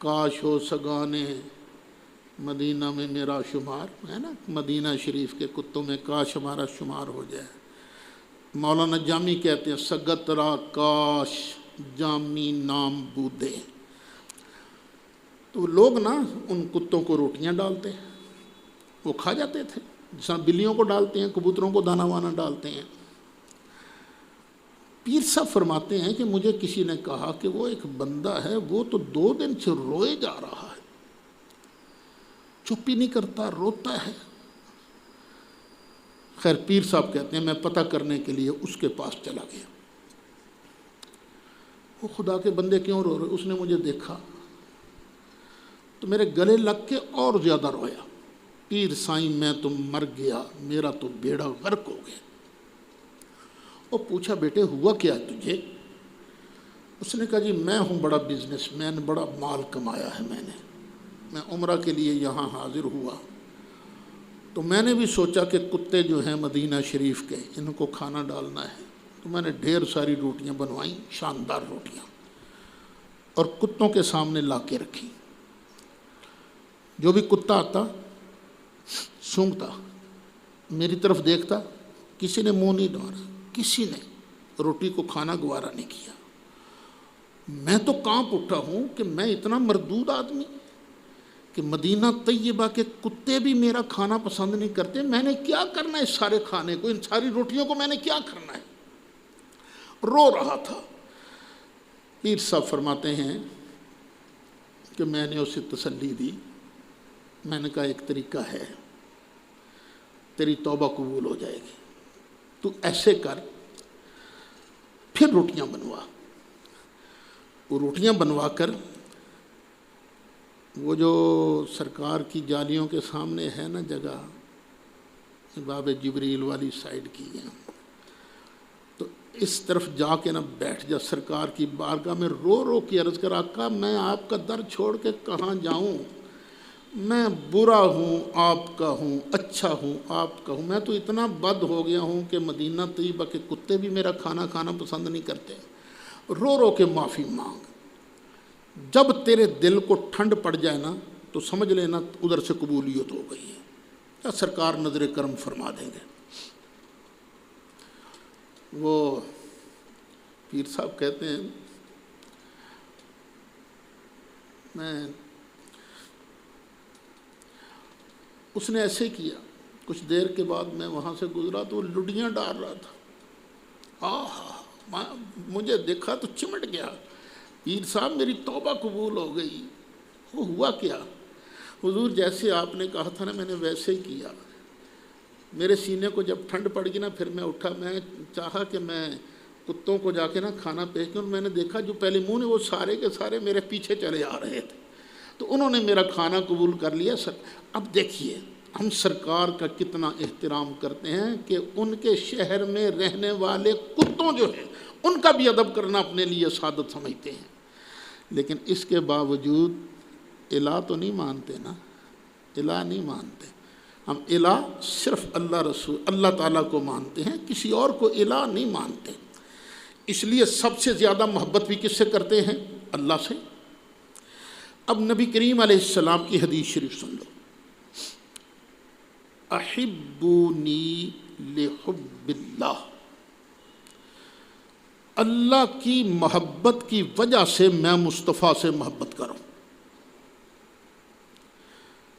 کاش ہو سگانے مدینہ میں میرا شمار، ہے نا، مدینہ شریف کے کتوں میں کاش ہمارا شمار ہو جائے۔ مولانا جامی کہتے ہیں سگت را کاش جامی نام بودے۔ تو لوگ نا ان کتوں کو روٹیاں ڈالتے، وہ کھا جاتے تھے، جس طرح بلیوں کو ڈالتے ہیں، کبوتروں کو دانہ وانا ڈالتے ہیں۔ پیر صاحب فرماتے ہیں کہ مجھے کسی نے کہا کہ وہ ایک بندہ ہے، وہ تو 2 دن سے روئے جا رہا ہے، چپ ہی نہیں کرتا، روتا ہے۔ خیر پیر صاحب کہتے ہیں میں پتہ کرنے کے لیے اس کے پاس چلا گیا، وہ خدا کے بندے کیوں رو رہے؟ اس نے مجھے دیکھا تو میرے گلے لگ کے اور زیادہ رویا، پیر سائیں میں تو مر گیا، میرا تو بیڑا غرق ہو گیا۔ وہ پوچھا بیٹے ہوا کیا تجھے؟ اس نے کہا جی میں ہوں بڑا بزنس مین، بڑا مال کمایا ہے میں عمرہ کے لیے یہاں حاضر ہوا، تو میں نے بھی سوچا کہ کتے جو ہیں مدینہ شریف کے ان کو کھانا ڈالنا ہے، تو میں نے ڈھیر ساری روٹیاں بنوائیں، شاندار روٹیاں، اور کتوں کے سامنے لا کے رکھی۔ جو بھی کتا آتا سونگتا، میری طرف دیکھتا، کسی نے منہ نہیں ڈھونڈا، کسی نے روٹی کو کھانا گوارا نہیں کیا۔ میں تو کانپ اٹھا ہوں کہ میں اتنا مردود آدمی کہ مدینہ طیبہ کے کتے بھی میرا کھانا پسند نہیں کرتے، میں نے کیا کرنا ہے اس سارے کھانے کو، ان ساری روٹیوں کو میں نے کیا کرنا ہے؟ رو رہا تھا۔ پیر صاحب فرماتے ہیں کہ میں نے اسے تسلی دی، میں نے کہا ایک طریقہ ہے، تیری توبہ قبول ہو جائے گی، تو ایسے کر، پھر روٹیاں بنوا۔ وہ روٹیاں بنوا کر وہ جو سرکار کی جالیوں کے سامنے ہے نا جگہ، باب جبریل والی سائڈ کی ہے، تو اس طرف جا کے نا بیٹھ جا سرکار کی بارگاہ میں، رو رو کے عرض کر آقا میں آپ کا در چھوڑ کے کہاں جاؤں، میں برا ہوں آپ کا ہوں، اچھا ہوں آپ کا ہوں، میں تو اتنا بد ہو گیا ہوں کہ مدینہ طیبہ کے کتے بھی میرا کھانا کھانا پسند نہیں کرتے۔ رو رو کے معافی مانگ، جب تیرے دل کو ٹھنڈ پڑ جائے نا تو سمجھ لینا ادھر سے قبولیت ہو گئی ہے، یا سرکار نظر کرم فرما دیں گے۔ وہ پیر صاحب کہتے ہیں، اس نے ایسے کیا، کچھ دیر کے بعد میں وہاں سے گزرا تو وہ لڈیاں ڈال رہا تھا، مجھے دیکھا تو چمٹ گیا، پیر صاحب میری توبہ قبول ہو گئی۔ وہ ہوا کیا؟ حضور جیسے آپ نے کہا تھا نا میں نے ویسے ہی کیا، میرے سینے کو جب ٹھنڈ پڑ گئی نا پھر میں اٹھا، میں چاہا کہ میں کتوں کو جا کے نا کھانا پیش کروں، میں نے دیکھا جو پہلے منہ نے وہ سارے کے سارے میرے پیچھے چلے آ رہے تھے، تو انہوں نے میرا کھانا قبول کر لیا۔ اب دیکھیے ہم سرکار کا کتنا احترام کرتے ہیں کہ ان کے شہر میں رہنے والے کتوں جو ہیں ان کا بھی ادب کرنا اپنے لیے سعادت سمجھتے ہیں، لیکن اس کے باوجود الہ تو نہیں مانتے نا، الہ نہیں مانتے ہم، الہ صرف اللہ رسول اللہ تعالیٰ کو مانتے ہیں، کسی اور کو الہ نہیں مانتے۔ اس لیے سب سے زیادہ محبت بھی کس سے کرتے ہیں؟ اللہ سے۔ اب نبی کریم علیہ السلام کی حدیث شریف سن لو، احبونی لحب اللہ، اللہ کی محبت کی وجہ سے میں مصطفیٰ سے محبت کروں،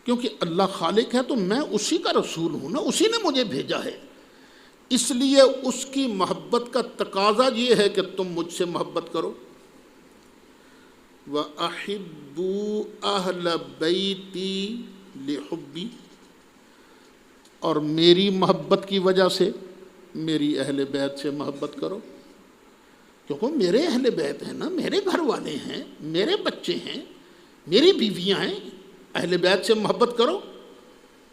کیونکہ اللہ خالق ہے تو میں اسی کا رسول ہوں نا، اسی نے مجھے بھیجا ہے، اس لیے اس کی محبت کا تقاضا یہ ہے کہ تم مجھ سے محبت کرو۔ وَأَحِبُّوا أَهْلَ بَيْتِي لِحُبِّي، اور میری محبت کی وجہ سے میری اہل بیت سے محبت کرو، کیونکہ میرے اہل بیت ہیں نا، میرے گھر والے ہیں، میرے بچے ہیں، میری بیویاں ہیں، اہل بیت سے محبت کرو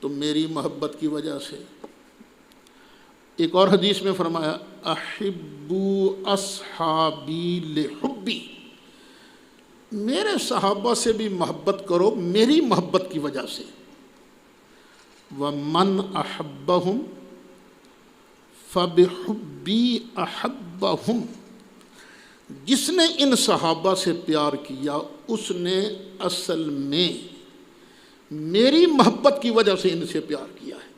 تو میری محبت کی وجہ سے۔ ایک اور حدیث میں فرمایا احبوا اصحابی لحبی، میرے صحابہ سے بھی محبت کرو میری محبت کی وجہ سے۔ ومن احبہم فبحبی احبہم، جس نے ان صحابہ سے پیار کیا اس نے اصل میں میری محبت کی وجہ سے ان سے پیار کیا ہے۔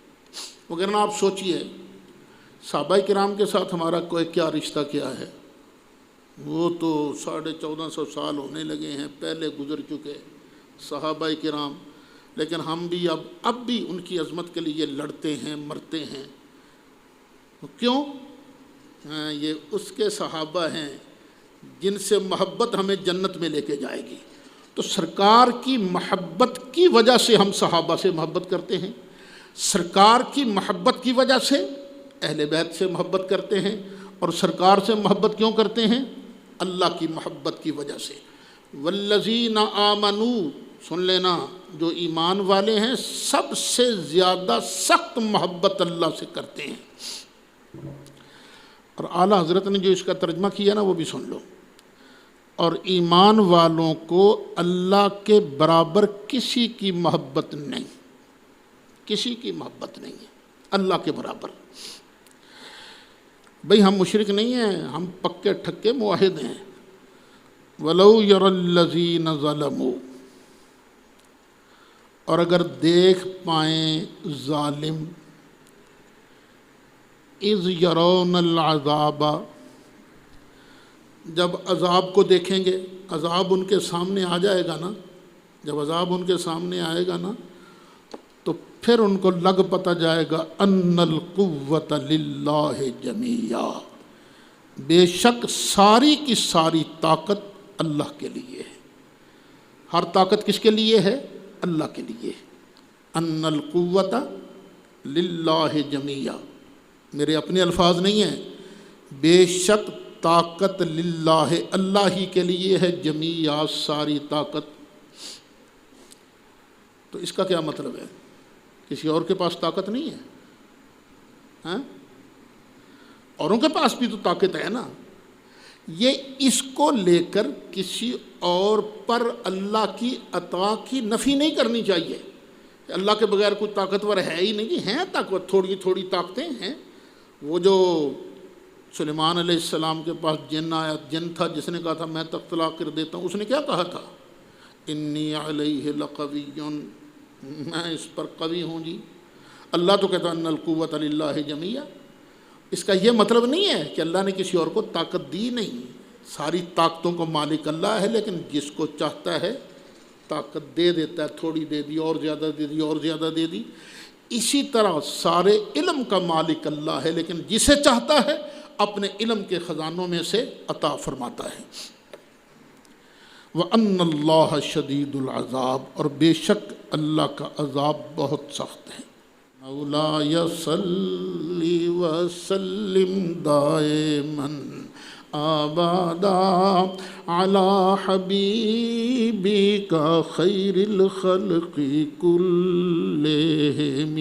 وگرنہ آپ سوچئے صحابہ کرام کے ساتھ ہمارا کوئی کیا رشتہ کیا ہے، وہ تو 1450 سال ہونے لگے ہیں، پہلے گزر چکے صحابہ کرام، لیکن ہم بھی اب بھی ان کی عظمت کے لیے لڑتے ہیں، مرتے ہیں۔ کیوں؟ یہ اس کے صحابہ ہیں جن سے محبت ہمیں جنت میں لے کے جائے گی، تو سرکار کی محبت کی وجہ سے ہم صحابہ سے محبت کرتے ہیں، سرکار کی محبت کی وجہ سے اہل بیت سے محبت کرتے ہیں، اور سرکار سے محبت کیوں کرتے ہیں؟ اللہ کی محبت کی وجہ سے۔ والذین آمنوا، سن لینا، جو ایمان والے ہیں سب سے زیادہ سخت محبت اللہ سے کرتے ہیں۔ اور اعلیٰ حضرت نے جو اس کا ترجمہ کیا نا وہ بھی سن لو، اور ایمان والوں کو اللہ کے برابر کسی کی محبت نہیں، کسی کی محبت نہیں ہے اللہ کے برابر۔ بھئی ہم مشرک نہیں ہیں، ہم پکے ٹھکے موحد ہیں۔ وَلَوْ يَرَى الَّذِينَ ظَلَمُوا، اور اگر دیکھ پائیں ظالم، اِذْ يَرَوْنَ الْعَذَابَ، جب عذاب کو دیکھیں گے، عذاب ان کے سامنے آ جائے گا نا، جب عذاب ان کے سامنے آئے گا نا تو پھر ان کو لگ پتہ جائے گا ان القوت للہ جمیعا، بے شک ساری کی ساری طاقت اللہ کے لیے ہے۔ ہر طاقت کس کے لیے ہے؟ اللہ کے لیے۔ ان القوت للہ جمیعا، میرے اپنے الفاظ نہیں ہیں، بے شک طاقت للہ، اللہ ہی کے لیے ہے، جمیعا ساری طاقت۔ تو اس کا کیا مطلب ہے؟ کسی اور کے پاس طاقت نہیں ہے؟ ہاں، اوروں کے پاس بھی تو طاقت ہے نا۔ یہ اس کو لے کر کسی اور پر اللہ کی عطا کی نفی نہیں کرنی چاہیے۔ اللہ کے بغیر کوئی طاقتور ہے ہی نہیں. ہیں طاقت، تھوڑی تھوڑی طاقتیں ہیں. وہ جو سلیمان علیہ السلام کے پاس جن آیا، جن تھا جس نے کہا تھا میں تخت طلا کر دیتا ہوں، اس نے کیا کہا تھا؟ انی علیہ لقوی، میں اس پر قوی ہوں جی. اللہ تو کہتا ان القوۃ للہ جمیعا. اس کا یہ مطلب نہیں ہے کہ اللہ نے کسی اور کو طاقت دی نہیں. ساری طاقتوں کو مالک اللہ ہے، لیکن جس کو چاہتا ہے طاقت دے دیتا ہے. تھوڑی دے دی، اور زیادہ دے دی، اور زیادہ دے دی. اسی طرح سارے علم کا مالک اللہ ہے، لیکن جسے چاہتا ہے اپنے علم کے خزانوں میں سے عطا فرماتا ہے. وَأَنَّ اللَّهَ شَدِيدُ الْعَذَابِ، اور بے شک اللہ کا عذاب بہت سخت ہے. مولاي صل وسلم دائما ابدا على حبيبك خير الخلق كلهم.